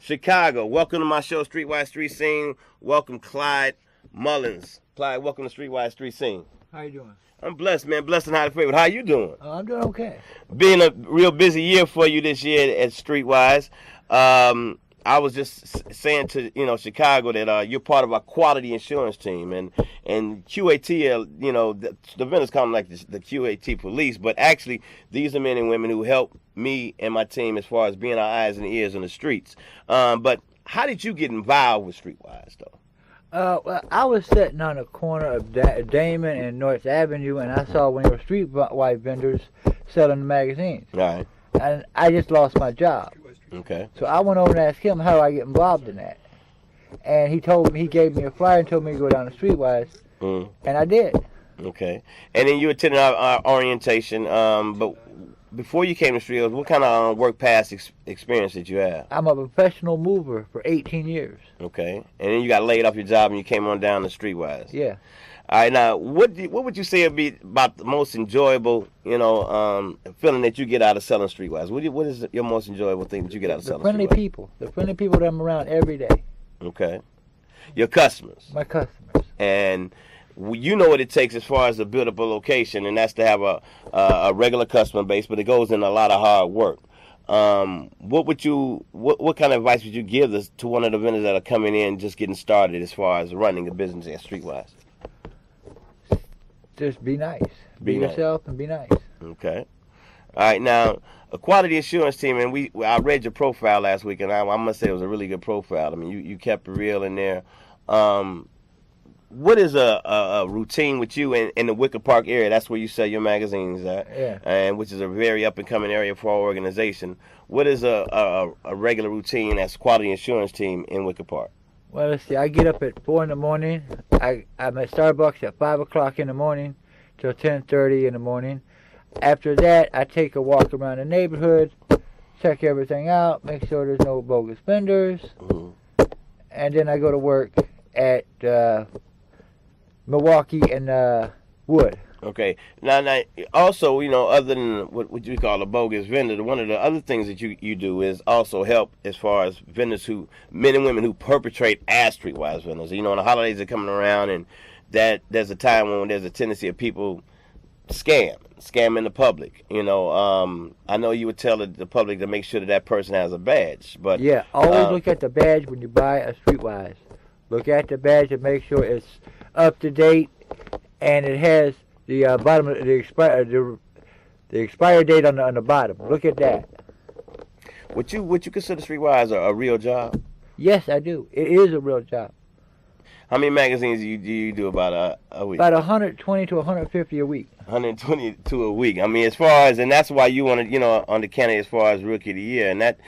Chicago. Welcome to my show, Streetwise Street Scene. Welcome, Clyde Mullins. Clyde, welcome to Streetwise Street Scene. How you doing? I'm blessed, man. Blessed and highly favored. How you doing? I'm doing okay. Being a real busy year for you this year at Streetwise. I was just saying to Chicago that you're part of our quality insurance team, and QAT, the vendors call them like the QAT police, but actually these are men and women who help me and my team as far as being our eyes and ears in the streets. But how did you get involved with Streetwise, though? Well, I was sitting on the corner of Damon and North Avenue, and I saw one of your streetwise vendors selling the magazines. All right. And I just lost my job. Okay. So I went over and asked him how do I get involved in that. And he gave me a flyer and told me to go down to Streetwise, and I did. Okay. And then you attended our orientation, but before you came to Streetwise, what kind of work past experience did you have? I'm a professional mover for 18 years. Okay. And then you got laid off your job and you came on down to Streetwise. Yeah. All right, now, what would you say would be about the most enjoyable, feeling that you get out of selling Streetwise? What is your most enjoyable thing that you get out of selling Streetwise? The friendly people that I'm around every day. Okay. Your customers. My customers. And you know what it takes as far as to build up a location, and that's to have a regular customer base, but it goes in a lot of hard work. What kind of advice would you give to one of the vendors that are coming in just getting started as far as running a business at Streetwise? Just be nice. Be yourself and be nice. Okay. All right. Now, a quality insurance team, and I read your profile last week, and I must say it was a really good profile. I mean, you kept it real in there. What is a routine with you in the Wicker Park area? That's where you sell your magazines at, yeah. And which is a very up and coming area for our organization. What is a regular routine as quality insurance team in Wicker Park? Well, let's see. I get up at 4 in the morning. I'm at Starbucks at 5 o'clock in the morning till 10:30 in the morning. After that, I take a walk around the neighborhood, check everything out, make sure there's no bogus vendors, and then I go to work at Milwaukee and Wood. Okay. Now, also, other than what you call a bogus vendor, one of the other things that you do is also help as far as vendors men and women who perpetrate as Streetwise vendors. The holidays are coming around, and that there's a time when there's a tendency of people scamming the public. I know you would tell the public to make sure that person has a badge, but yeah, always look at the badge when you buy a Streetwise. Look at the badge and make sure it's up to date, and it has the bottom of the expiry date on the bottom. Look at that. Would you consider Streetwise a real job? Yes, I do. It is a real job. How many magazines do you do about a week? About 120 to 150 a week. 120 to a week. I mean, as far as, and that's why you want to, on the candidate as far as Rookie of the Year, and that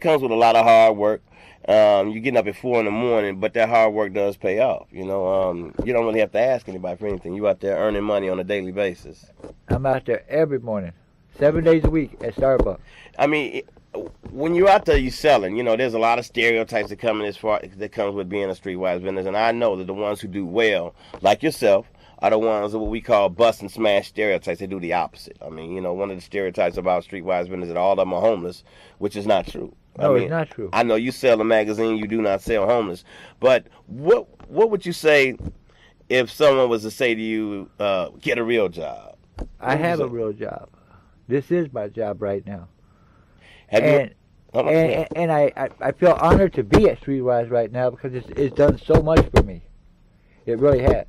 comes with a lot of hard work. You're getting up at 4 in the morning, but that hard work does pay off. You don't really have to ask anybody for anything. You out there earning money on a daily basis. I'm out there every morning, 7 days a week at Starbucks. I mean, when you're out there, you selling. There's a lot of stereotypes that comes with being a Streetwise vendor, and I know that the ones who do well, like yourself, are the ones that what we call bust and smash stereotypes. They do the opposite. I mean, one of the stereotypes about Streetwise vendors is that all of them are homeless, which is not true. No, it's not true. I know you sell a magazine, you do not sell homeless. But what would you say if someone was to say to you, get a real job? I have a real job. This is my job right now. And I feel honored to be at Streetwise right now because it's done so much for me. It really has.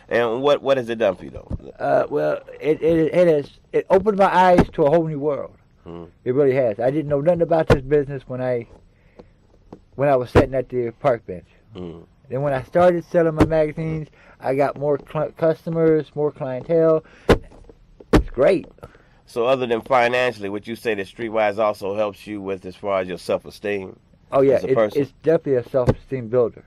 And what has it done for you, though? Well, it opened my eyes to a whole new world. It really has. I didn't know nothing about this business when I was sitting at the park bench. Then when I started selling my magazines, I got more customers, more clientele. It's great. So other than financially, would you say that Streetwise also helps you with as far as your self-esteem? Oh yeah, it's definitely a self-esteem builder.